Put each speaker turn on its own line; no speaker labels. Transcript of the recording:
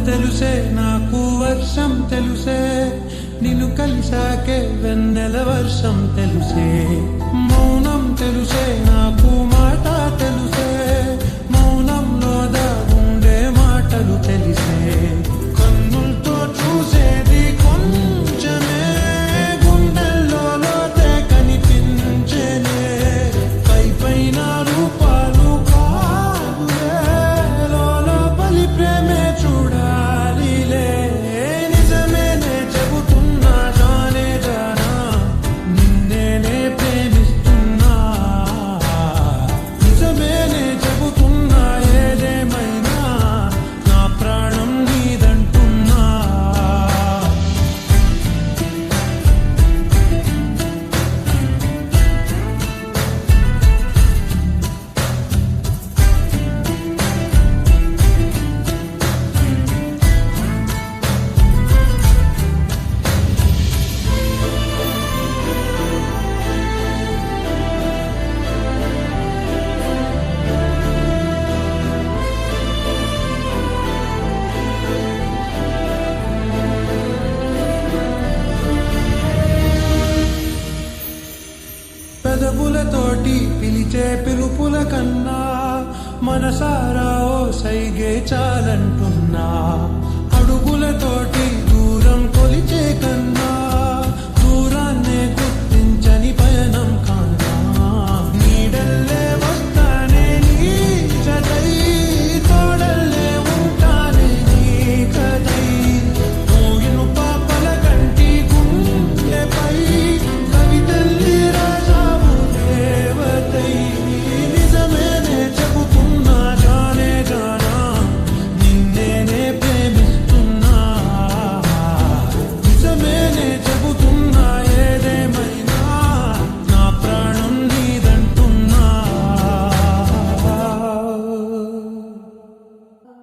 తెలుసే నాకు వర్షం తెలుసే నిన్ను కలిసాకే వెన్నెల వర్షం తెలుసే మౌనం తెలుసే నాకు మాట తెలుసే మౌనంలో దాగుండే మాటలు తెలిసే కన్నులతో చూసేది కొంచెమే గుండెల్లో లోతే కనిపించేనే పై పైన రూపాలు కాదులే లోపలి ప్రేమే చూడాలిలే నిజమేనే చెబుతున్నా జానే జానా నిన్నేనే ప్రేమిస్తున్నా నిజమేనే చెబుతున్నా ఏదేమైనా నా ప్రాణం నీదంటున్నా పెదవులతోటి పిలిచే పిలుపుల కన్నా మనసారా ఓ సైగే చాలంటున్నా